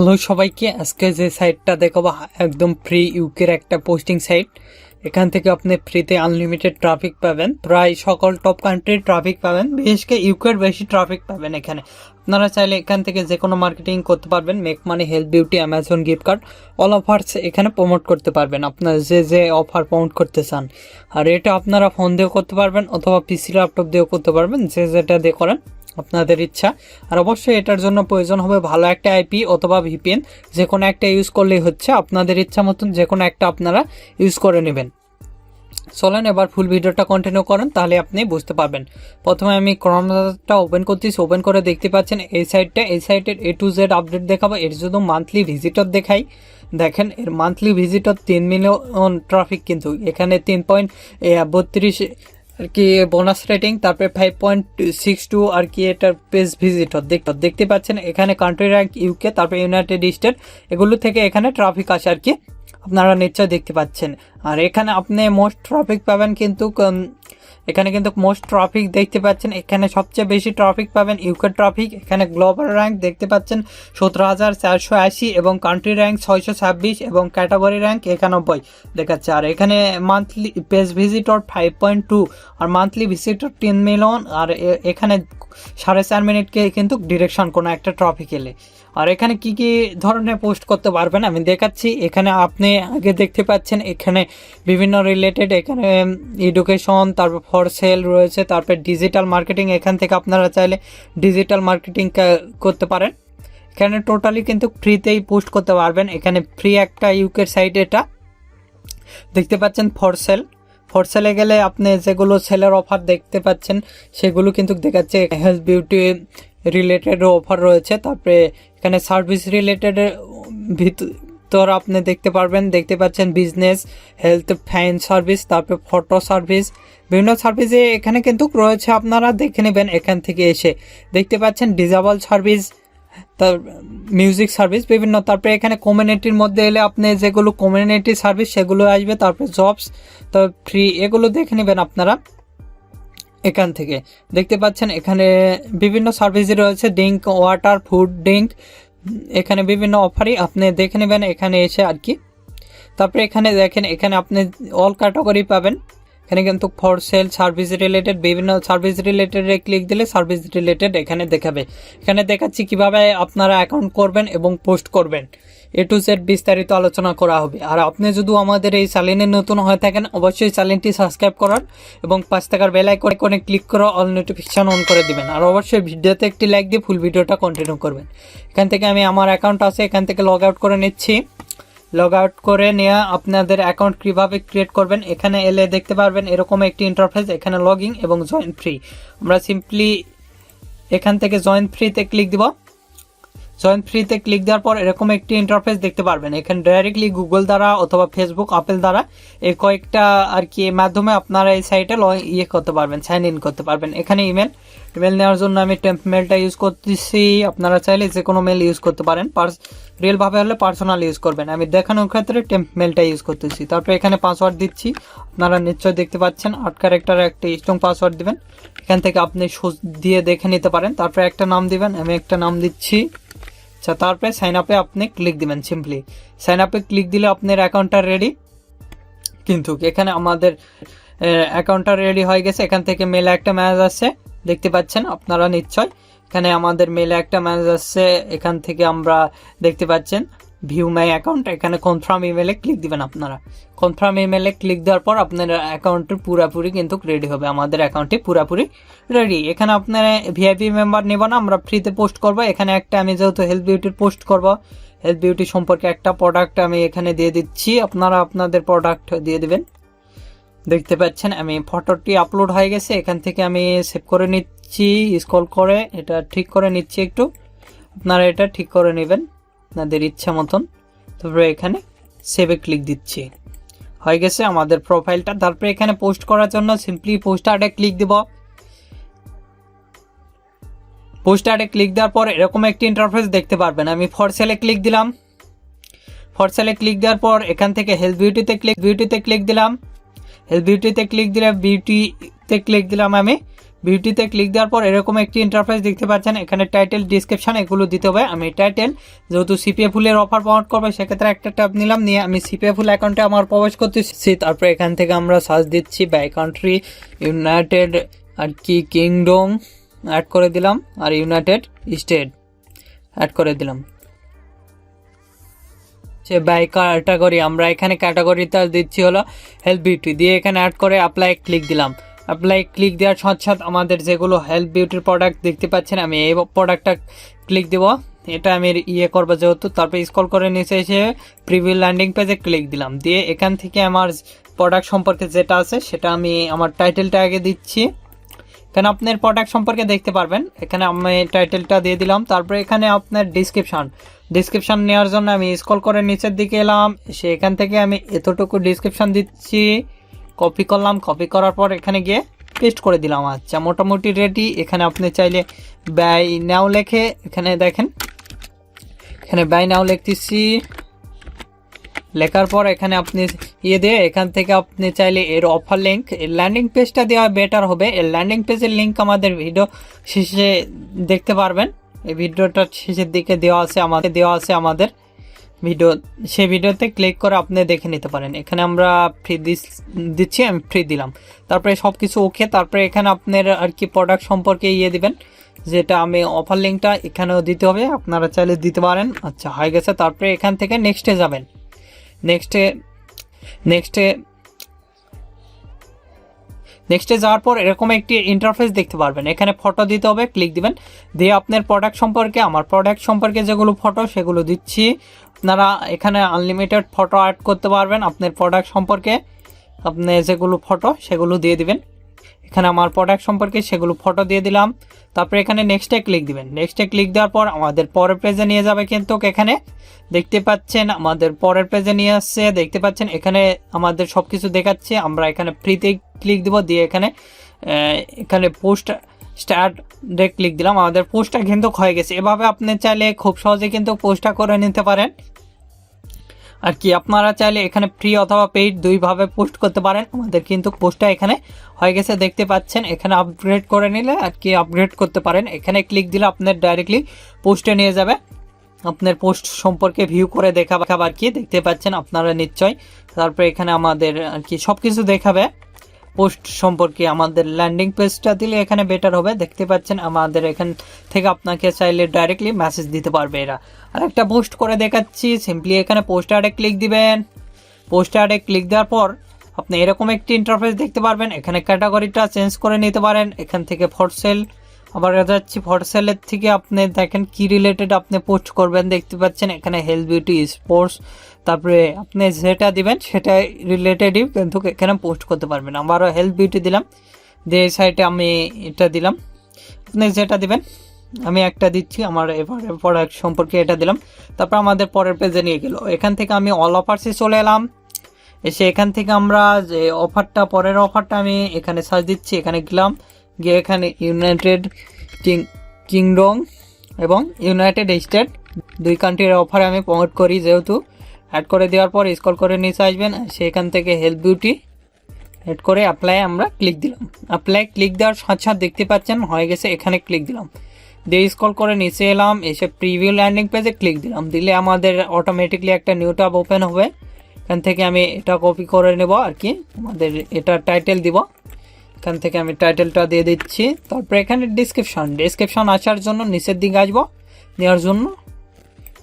Hello সবাইকে, আজকে যে সাইটটা দেখাবো একদম ফ্রি ইউকের একটা পোস্টিং সাইট। এখান থেকে আপনি ফ্রিতে আনলিমিটেড ট্রাফিক পাবেন, প্রায় সকল টপ কান্ট্রির ট্রাফিক পাবেন, বিশেষ করে ইউকের বেশি ট্রাফিক পাবেন। এখানে আপনারা চাইলে এখান থেকে যে কোনো মার্কেটিং করতে পারবেন, make money, health, beauty, Amazon gift card, all offers এখানে প্রমোট করতে পারবেন আপনারা যে অফার প্রমোট করতে চান। আর এটা আপনারা ফোন দিয়েও করতে পারবেন অথবা পিসি ল্যাপটপ দিয়েও করতে পারবেন, যেটা দিয়ে করেন আপনাদের ইচ্ছা। আর অবশ্যই এটার জন্য প্রয়োজন হবে ভালো একটা আইপি অথবা ভিপিএন, যে কোনো একটা ইউজ করলেই হচ্ছে। আপনাদের ইচ্ছা মতন যে কোনো একটা আপনারা ইউজ করে নেবেন। চলেন এবার ফুল ভিডিওটা কন্টিনিউ করেন, তাহলে আপনি বুঝতে পারবেন। প্রথমে আমি ক্রমটা ওপেন করতেছি, ওপেন করে দেখতে পাচ্ছেন এই সাইটের A to Z আপডেট দেখাবো। এর শুধু মান্থলি ভিজিটর দেখাই। দেখেন এর মান্থলি ভিজিটর 3 মিলিয়ন ট্রাফিক, কিন্তু এখানে 3.32 আর কি বোনাস রেটিং, তারপরে 5.62 আর কি এটার পেজ ভিজিটর দেখতে পাচ্ছেন। এখানে কান্ট্রি র্যাঙ্ক ইউকে, তারপরে ইউনাইটেড স্টেট, এগুলো থেকে এখানে ট্রাফিক আসে আর কি, আপনারা নিশ্চয় দেখতে পাচ্ছেন। আর এখানে আপনি মোস্ট ট্রাফিক পাবেন, কিন্তু এখানে কিন্তু মোস্ট ট্রাফিক দেখতে পাচ্ছেন। এখানে সবচেয়ে বেশি ট্রাফিক পাবেন ইউকে ট্রাফিক। এখানে গ্লোবাল র্যাঙ্ক দেখতে পাচ্ছেন 17,480 এবং কান্ট্রি র্যাঙ্ক 626 এবং ক্যাটাগরি র্যাঙ্ক 91 দেখাচ্ছে। আর এখানে মান্থলি পেজ ভিজিটর 5.2 আর মান্থলি ভিজিটর 3 মিলিয়ন। আর এখানে 4.5 মিনিটকে কিন্তু ডিরেকশন কোনো একটা ট্রাফিক এলে। আর এখানে কি কি ধরনের পোস্ট করতে পারবেন আমি দেখাচ্ছি। এখানে আপনি আগে দেখতে পাচ্ছেন এখানে বিভিন্ন রিলেটেড, এখানে এডুকেশন, তারপর ফর সেল রয়েছে, তারপর ডিজিটাল মার্কেটিং। এখান থেকে আপনারা চাইলে ডিজিটাল মার্কেটিং করতে পারেন। এখানে টোটালি কিন্তু ফ্রিতেই পোস্ট করতে পারবেন। এখানে ফ্রি একটা ইউকের সাইট, এটা দেখতে পাচ্ছেন ফর সেলে গেলে আপনি যেগুলো সেলের অফার দেখতে পাচ্ছেন সেগুলো কিন্তু দেখাচ্ছে। হেলথ বিউটি রিলেটেড অফার রয়েছে, তারপরে এখানে সার্ভিস রিলেটেড ভিতর আপনি দেখতে পাচ্ছেন বিজনেস, হেলথ, ফাইন সার্ভিস, তারপরে ফটো সার্ভিস, বিভিন্ন সার্ভিসে এখানে কিন্তু রয়েছে, আপনারা দেখে নেবেন। এখান থেকে এসে দেখতে পাচ্ছেন ডিজেবল সার্ভিস, তার মিউজিক সার্ভিস বিভিন্ন। তারপরে এখানে কমিউনিটির মধ্যে এলে আপনি যেগুলো কমিউনিটি সার্ভিস সেগুলো আসবে, তারপরে জবস, তারপর ফ্রি, এগুলো দেখে নেবেন আপনারা। এখান থেকে দেখতে পাচ্ছেন এখানে বিভিন্ন সার্ভিসই রয়েছে, ড্রিঙ্ক, ওয়াটার, ফুড, ড্রিঙ্ক, এখানে বিভিন্ন অফারই আপনি দেখে নেবেন এখানে এসে আর কি। তারপরে এখানে দেখেন এখানে আপনি অল ক্যাটাগরি পাবেন। এখানে কিন্তু ফর সেল, সার্ভিস রিলেটেড, বিভিন্ন সার্ভিস রিলেটেডে ক্লিক দিলে সার্ভিস রিলেটেড এখানে দেখাবে। এখানে দেখাচ্ছি কিভাবে আপনারা অ্যাকাউন্ট করবেন এবং পোস্ট করবেন, A to Z বিস্তারিত আলোচনা করা হবে। আর আপনি যদি আমাদের এই চ্যানেলে নতুন হয়ে থাকেন, অবশ্যই চ্যানেলটি সাবস্ক্রাইব করার এবং 5 টাকার বেল আইকনে ক্লিক করে অল নোটিফিকেশন অন করে দিবেন। আর অবশ্যই ভিডিওতে একটি লাইক দিয়ে ফুল ভিডিওটা কন্টিনিউ করবেন। এখান থেকে আমি আমার অ্যাকাউন্ট আছে, এখান থেকে লগ আউট করে নিচ্ছি। লগ আউট করে নিয়ে আপনাদের অ্যাকাউন্ট কীভাবে ক্রিয়েট করবেন, এখানে এলে দেখতে পারবেন এরকম একটি ইন্টারফেস। এখানে লগইন এবং জয়েন ফ্রি, আমরা সিম্পলি এখান থেকে জয়েন ফ্রিতে ক্লিক দিব। জয়েন ফ্রিতে ক্লিক দেওয়ার পর এরকম একটি ইন্টারফেস দেখতে পারবেন। এখানে ডাইরেক্টলি গুগল দ্বারা অথবা ফেসবুক, আপেল দ্বারা এই কয়েকটা আর কি মাধ্যমে আপনারা এই সাইটে করতে পারবেন, সাইন ইন করতে পারবেন। এখানে ইমেল নেওয়ার জন্য আমি টেম্প মেলটা ইউজ করতেছি, আপনারা চাইলে যে কোনো মেল ইউজ করতে পারেন। রিয়েলভাবে হলে পার্সোনাল ইউজ করবেন, আমি দেখানোর ক্ষেত্রে টেম্প মেলটা ইউজ করতেছি। তারপরে এখানে পাসওয়ার্ড দিচ্ছি, আপনারা নিশ্চয়ই দেখতে পাচ্ছেন 8 ক্যারেক্টার একটা স্ট্রং পাসওয়ার্ড দিবেন। এখান থেকে আপনি দিয়ে দেখে নিতে পারেন। তারপরে একটা নাম দিবেন, আমি একটা নাম দিচ্ছি। আচ্ছা, তারপরে সাইন আপে আপনি ক্লিক দিবেন। সিম্পলি সাইন আপে ক্লিক দিলে আপনার অ্যাকাউন্টটা রেডি। কিন্তু এখানে আমাদের অ্যাকাউন্টটা রেডি হয়ে গেছে। এখান থেকে মেলে একটা মেসেজ আসছে, দেখতে পাচ্ছেন আপনারা নিশ্চয়। এখানে আমাদের মেলে একটা মেসেজ আসছে, এখান থেকে আমরা দেখতে পাচ্ছেন ভিউ মাই অ্যাকাউন্ট। এখানে কনফার্ম ইমেলে ক্লিক দিবেন আপনারা। কনফার্ম ইমেলে ক্লিক দেওয়ার পর আপনার অ্যাকাউন্টটি পুরাপুরি কিন্তু রেডি হবে। আমাদের অ্যাকাউন্টটি পুরাপুরি রেডি। এখানে আপনারা ভিআইপি মেম্বার নেব না, আমরা ফ্রিতে পোস্ট করব। এখানে একটা আমি যেহেতু হেলথ বিউটির পোস্ট করব, হেলথ বিউটি সম্পর্কে একটা প্রোডাক্ট আমি এখানে দিয়ে দিচ্ছি, আপনারা আপনাদের প্রোডাক্ট দিয়ে দিবেন। দেখতে পাচ্ছেন আমি ফটোটি আপলোড হয়ে গেছে। এখান থেকে আমি সেভ করে নিচ্ছি, স্ক্রল করে এটা ঠিক করে নিচ্ছি একটু। আপনারা এটা ঠিক করে নেবেন আপনাদের ইচ্ছা মতন। তারপরে এখানে সেভে ক্লিক দিচ্ছি, হয়ে গেছে আমাদের প্রোফাইলটা। তারপরে এখানে পোস্ট করার জন্য সিম্পলি পোস্টারে ক্লিক দিব। পোস্টারে ক্লিক দেওয়ার পর এরকম একটি ইন্টারফেস দেখতে পারবেন। আমি ফর সেলে ক্লিক দিলাম। ফর সেলে ক্লিক দেওয়ার পর এখান থেকে হেলথ বিউটিতে ক্লিক দিলাম। হেলথ বিউটিতে ক্লিক দিলে বিউটিতে ক্লিক দিলাম আমি। বিউটিতে ক্লিক দেওয়ার পর এরকম একটি ইন্টারফেস দেখতে পাচ্ছেন। এখানে টাইটেল, ডিসক্রিপশন এগুলো দিতে হবে। আমি টাইটেল যেহেতু সিপিএ ফুলের অফার প্রমোট করবে সেক্ষেত্রে একটা ট্যাব নিলাম, নিয়ে আমি সিপিএ ফুল অ্যাকাউন্টে আমার প্রবেশ করতেছি। তারপরে এখান থেকে আমরা সার্চ দিচ্ছি বাই কান্ট্রি, ইউনাইটেড আর কি কিংডম অ্যাড করে দিলাম, আর ইউনাইটেড স্টেট অ্যাড করে দিলাম। সে বাই ক্যাটাগরি, আমরা এখানে ক্যাটাগরিটা দিচ্ছি হলো হেলথ বিউটি, দিয়ে এখানে অ্যাড করে অ্যাপ্লাই ক্লিক দিলাম। অ্যাপ্লাই ক্লিক দেওয়ার সাথে সাথে আমাদের যেগুলো হেলথ বিউটির প্রোডাক্ট দেখতে পাচ্ছেন, আমি এই প্রোডাক্টটা ক্লিক দেব। এটা আমি করবো যেহেতু। তারপরে স্ক্রল করে নিচে এসে প্রিভিউ ল্যান্ডিং পেজে ক্লিক দিলাম, দিয়ে এখান থেকে আমার প্রোডাক্ট সম্পর্কে যেটা আছে সেটা আমি আমার টাইটেলটা আগে দিচ্ছি। এখানে আপনার প্রোডাক্ট সম্পর্কে দেখতে পারবেন, এখানে আমি টাইটেলটা দিয়ে দিলাম। তারপরে এখানে আপনার ডিসক্রিপশন নেওয়ার জন্য আমি স্ক্রল করে নিচের দিকে এলাম, এখান থেকে আমি এতটুকু ডিসক্রিপশন দিচ্ছি, কপি করলাম। কপি করার পর এখানে গিয়ে পেস্ট করে দিলাম। আচ্ছা, মোটামুটি রেডি। এখানে আপনি চাইলে বাই নাও লেখে, এখানে দেখেন এখানে বাই নাও লিখতেছি, লেখার পর এখানে আপনি দিয়ে এখান থেকে আপনি চাইলে এর অফার লিঙ্ক, এর ল্যান্ডিং পেজটা দেওয়া বেটার হবে। এর ল্যান্ডিং পেজের লিঙ্ক আমাদের ভিডিও শেষে দেখতে পারবেন। এই ভিডিওটার শেষের দিকে দেওয়া আছে আমাদের ভিডিও, সেই ভিডিওতে ক্লিক করে আপনি দেখে নিতে পারেন। এখানে আমরা ফ্রি দিচ্ছি, আমি ফ্রি দিলাম। তারপরে সব কিছু ওকে। তারপরে এখানে আপনার আর কি প্রোডাক্ট সম্পর্কে দিবেন, যেটা আমি অফার লিঙ্কটা এখানেও দিতে হবে, আপনারা চাইলে দিতে পারেন। আচ্ছা, হয়ে গেছে। তারপরে এখান থেকে নেক্সটে যাবেন। নেক্সটে যাওয়ার পর এরকম একটি ইন্টারফেস দেখতে পারবেন। এখানে ফটো দিতে হবে, ক্লিক দিবেন, দিয়ে আপনার প্রোডাক্ট সম্পর্কে, আমার প্রোডাক্ট সম্পর্কে যেগুলো ফটো সেগুলো দিচ্ছি। আপনারা এখানে আনলিমিটেড ফটো অ্যাড করতে পারবেন আপনার প্রোডাক্ট সম্পর্কে, আপনি যেগুলো ফটো সেগুলো দিয়ে দিবেন। এখানে আমার প্রোডাক্ট সম্পর্কে সেগুলো ফটো দিয়ে দিলাম। তারপরে এখানে নেক্সটে ক্লিক দিবেন। নেক্সটে ক্লিক দেওয়ার পর আমাদের পরের পেজে নিয়ে যাবে, কিন্তু এখানে দেখতে পাচ্ছেন আমাদের পরের পেজে নিয়ে আসছে। দেখতে পাচ্ছেন এখানে আমাদের সব কিছু দেখাচ্ছে। আমরা এখানে ফ্রিতে ক্লিক দিব, দিয়ে এখানে পোস্ট স্টার্ট ক্লিক দিলাম। আমাদের পোস্টটা কিন্তু হয়ে গেছে। এভাবে আপনি চাইলে খুব সহজে কিন্তু পোস্টটা করে নিতে পারেন আর কি। আপনারা চাইলে এখানে ফ্রি অথবা পেইড দুইভাবে পোস্ট করতে পারেন। আমাদের কিন্তু পোস্টটা এখানে হয়ে গেছে, দেখতে পাচ্ছেন। এখানে আপগ্রেড করে নিলে আর কি আপগ্রেড করতে পারেন। এখানে ক্লিক দিলে আপনার ডাইরেক্টলি পোস্টে নিয়ে যাবে, আপনার পোস্ট সম্পর্কে ভিউ করে দেখাবে আর কি, দেখতে পাচ্ছেন আপনারা নিশ্চয়। তারপরে এখানে আমাদের আর কি সব কিছু দেখাবে পোস্ট সম্পর্কে। আমাদের ল্যান্ডিং পেজটা দিলে এখানে বেটার হবে, দেখতে পাচ্ছেন। আমাদের এখান থেকে আপনাকে চাইলে ডাইরেক্টলি মেসেজ দিতে পারবে এরা। আর একটা পোস্ট করে দেখাচ্ছি, সিম্পলি এখানে পোস্ট অ্যাডে ক্লিক দিবেন। পোস্ট অ্যাডে ক্লিক দেওয়ার পর আপনি এরকম একটি ইন্টারফেস দেখতে পারবেন। এখানে ক্যাটাগরিটা চেঞ্জ করে নিতে পারেন। এখান থেকে ফর সেল, আবার যাচ্ছি ফর সেলের থেকে আপনি দেখেন কি রিলেটেড আপনি পোস্ট করবেন, দেখতে পাচ্ছেন এখানে হেলথ, বিউটি, স্পোর্টস, তারপরে আপনি যেটা দিবেন সেটা রিলেটেডই কিন্তু এখানে পোস্ট করতে পারবেন। আমারও হেলথ বিউটি দিলাম, দিয়ে এই সাইটে আমি এটা দিলাম। আপনি যেটা দিবেন, আমি একটা দিচ্ছি আমার এবারে প্রোডাক্ট সম্পর্কে এটা দিলাম। তারপর আমাদের পরের পেজে নিয়ে গেল। এখান থেকে আমি অল অফার্সে চলে এলাম। এসে এখান থেকে আমরা যে অফারটা, পরের অফারটা আমি এখানে সার্চ দিচ্ছি, এখানে গেলাম, গিয়ে এখানে ইউনাইটেড কিংডম এবং ইউনাইটেড স্টেট দুই কান্ট্রির অফারে আমি প্রমোট করি, যেহেতু অ্যাড করে দেওয়ার পর স্ক্রল করে নিচে আসবেন, সেখান থেকে হেলথ বিউটি অ্যাড করে অ্যাপ্লাই আমরা ক্লিক দিলাম। অ্যাপ্লাই ক্লিক দেওয়ার সাথে সাথে দেখতে পাচ্ছেন হয়ে গেছে, এখানে ক্লিক দিলাম, দিয়ে স্ক্রল করে নিচে এলাম, এসে প্রিভিউ ল্যান্ডিং পেজে ক্লিক দিলাম। দিলে আমাদের অটোমেটিকলি একটা নিউ ট্যাব ওপেন হবে। এখান থেকে আমি এটা কপি করে নেব আর কি, আমাদের এটা টাইটেল দিব। এখান থেকে আমি টাইটেলটা দিয়ে দিচ্ছি। তারপরে এখানে ডিসক্রিপশন আসার জন্য নিচের দিকে আসবো, নেওয়ার জন্য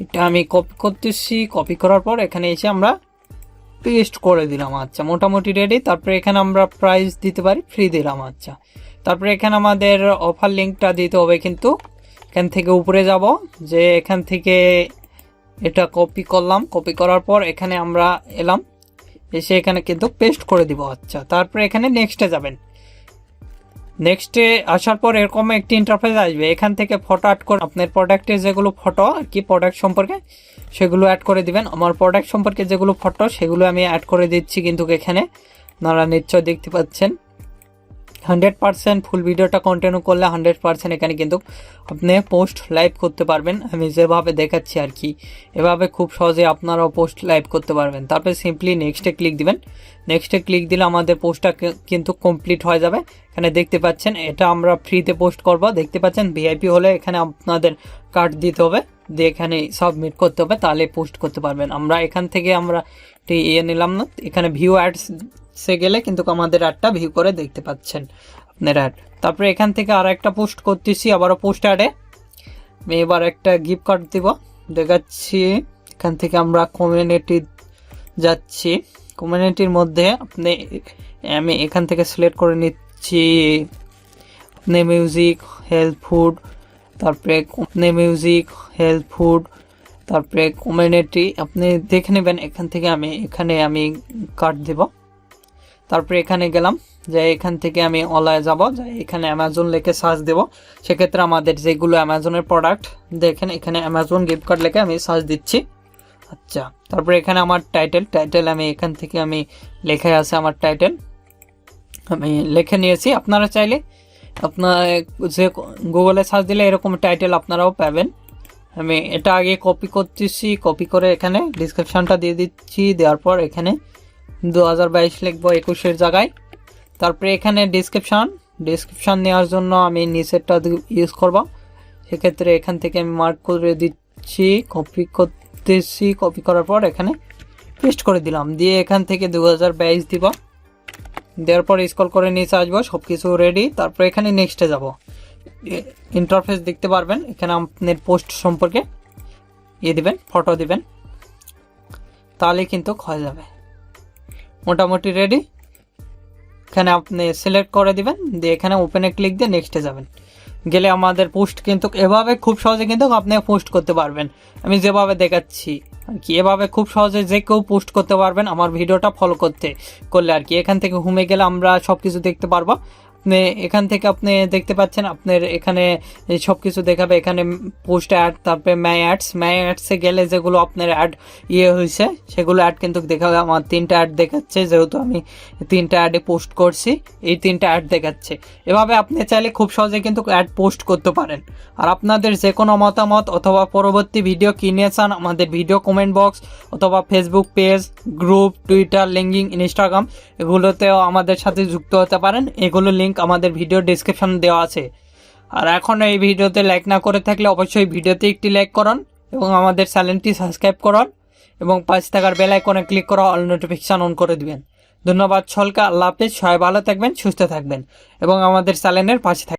এটা আমি কপি করতেছি। কপি করার পর এখানে এসে আমরা পেস্ট করে দিলাম। আচ্ছা, মোটামুটি রেডি। তারপরে এখানে আমরা প্রাইস দিতে পারি, ফ্রি দিলাম। আচ্ছা, তারপরে এখানে আমাদের অফার লিঙ্কটা দিতে হবে, কিন্তু এখান থেকে উপরে যাব, যে এখান থেকে এটা কপি করলাম। কপি করার পর এখানে আমরা এলাম, এসে এখানে কিন্তু পেস্ট করে দিব। আচ্ছা, তারপরে এখানে নেক্সটে যাবেন। নেক্সটে আসার পর এরকম একটি ইন্টারফেস আসবে। এখান থেকে ফটো অ্যাড করে আপনার প্রোডাক্টের যেগুলো ফটো আর কি, প্রোডাক্ট সম্পর্কে সেগুলো অ্যাড করে দিবেন। আমার প্রোডাক্ট সম্পর্কে যেগুলো ফটো সেগুলো আমি অ্যাড করে দিচ্ছি, কিন্তু এখানে আপনারা নিশ্চয় দেখতে পাচ্ছেন। 100% ফুল ভিডিওটা কন্টিনিউ করলে 100% এখানে কিন্তু আপনি পোস্ট লাইভ করতে পারবেন। আমি যেভাবে দেখাচ্ছি আর কি, এভাবে খুব সহজে আপনারাও পোস্ট লাইভ করতে পারবেন। তারপরে সিম্পলি নেক্সটে ক্লিক দিবেন। নেক্সটে ক্লিক দিলে আমাদের পোস্টটা কিন্তু কমপ্লিট হয়ে যাবে। এখানে দেখতে পাচ্ছেন এটা আমরা ফ্রিতে পোস্ট করব। দেখতে পাচ্ছেন ভিআইপি হলে এখানে আপনাদের কার্ড দিতে হবে, দিয়ে এখানে সাবমিট করতে হবে, তাহলে পোস্ট করতে পারবেন। আমরা এখান থেকে আমরা নিলাম না, এখানে ভিউ অ্যাডসে গেলে কিন্তু আমাদের অ্যাডটা ভিউ করে দেখতে পাচ্ছেন আপনার অ্যাড। তারপরে এখান থেকে আর একটা পোস্ট করতেছি, আবারও পোস্ট অ্যাডে আমি এবার একটা গিফট কার্ড দিব, দেখাচ্ছি। এখান থেকে আমরা কমিউনিটি যাচ্ছি, কমিউনিটির মধ্যে আমি এখান থেকে সিলেক্ট করে নিচ্ছি আপনি মিউজিক, হেলথ, ফুড, তারপরে মিউজিক, হেলথ, ফুড, তারপরে কমিউনিটি আপনি দেখে নেবেন। এখান থেকে আমি কার্ড দেব। তারপরে এখানে গেলাম, যে এখান থেকে আমি অনলাইনে যাব, যাই এখানে অ্যামাজন লিখে সার্চ দেব। সেক্ষেত্রে আমাদের যেগুলো অ্যামাজনের প্রোডাক্ট দেখেন, এখানে অ্যামাজন গিফট কার্ড লিখে আমি সার্চ দিচ্ছি। আচ্ছা, তারপরে এখানে আমার টাইটেল আমি এখান থেকে আমি লেখা আছে আমার টাইটেল আমি লিখে নিয়েছি। আপনারা চাইলে আপনার যে গুগলে সার্চ দিলে এরকম টাইটেল আপনারাও পাবেন। আমি এটা আগে কপি করতেছি, কপি করে এখানে ডিসক্রিপশানটা দিয়ে দিচ্ছি। দেওয়ার পর এখানে 2022 লিখবো 21-এর জায়গায়। তারপরে এখানে ডিসক্রিপশান নেওয়ার জন্য আমি নিচেরটা ইউজ করব। সেক্ষেত্রে এখান থেকে আমি মার্ক করে দিচ্ছি, কপি করতেছি। কপি করার পর এখানে পেস্ট করে দিলাম, দিয়ে এখান থেকে 2022 দিব। দেওয়ার পর স্ক্রল করে নিচে আসবো, সব কিছু রেডি। তারপর এখানে নেক্সটে যাব, ইন্টারফেস দেখতে পারবেন। এখানে আপনার পোস্ট সম্পর্কে দিবেন, ফটো দিবেন, তাহলে কিন্তু হয়ে যাবে মোটামুটি রেডি। এখানে আপনি সিলেক্ট করে দিবেন, দিয়ে এখানে ওপেনে ক্লিক দিয়ে নেক্সটে যাবেন। গেলে আমাদের পোস্ট কিন্তু এভাবে খুব সহজে কিন্তু আপনি পোস্ট করতে পারবেন। আমি যেভাবে দেখাচ্ছি আর কি, এভাবে খুব সহজে যে কেউ পোস্ট করতে পারবেন আমার ভিডিওটা ফলো করলে আর কি। এখান থেকে হোমে গেলে আমরা সব কিছু দেখতে পারবো। আপনি এখান থেকে আপনি দেখতে পাচ্ছেন আপনার এখানে সব কিছু দেখাবে। এখানে পোস্ট অ্যাড, তারপরে মাই অ্যাডসে গেলে যেগুলো আপনার অ্যাড হয়েছে সেগুলো অ্যাড কিন্তু দেখাবে। আমার 3টা অ্যাড দেখাচ্ছে, যেহেতু আমি 3টা অ্যাডে পোস্ট করছি, এই 3টা অ্যাড দেখাচ্ছে। এভাবে আপনি চাইলে খুব সহজে কিন্তু অ্যাড পোস্ট করতে পারেন। আর আপনাদের যে কোনো মতামত অথবা পরবর্তী ভিডিও কিনে চান, আমাদের ভিডিও কমেন্ট বক্স অথবা Facebook page, group, Twitter, LinkedIn, Instagram এগুলোতেও আমাদের সাথে যুক্ত হতে পারেন। এগুলো লিঙ্ক আমাদের ভিডিও ডেসক্রিপশন দেওয়া আছে। আর এখন এই ভিডিওতে লাইক না করে থাকলে অবশ্যই ভিডিওতে একটি লাইক করুন এবং আমাদের চ্যানেলটি সাবস্ক্রাইব করুন এবং পাশে থাকার বেল আইকনে ক্লিক করে অল নোটিফিকেশন অন করে দিবেন। ধন্যবাদ সকলকে, আল্লাহ হাফেজ। সবাই ভালো থাকবেন, সুস্থ থাকবেন এবং আমাদের চ্যানেলের পাশে থাকবেন।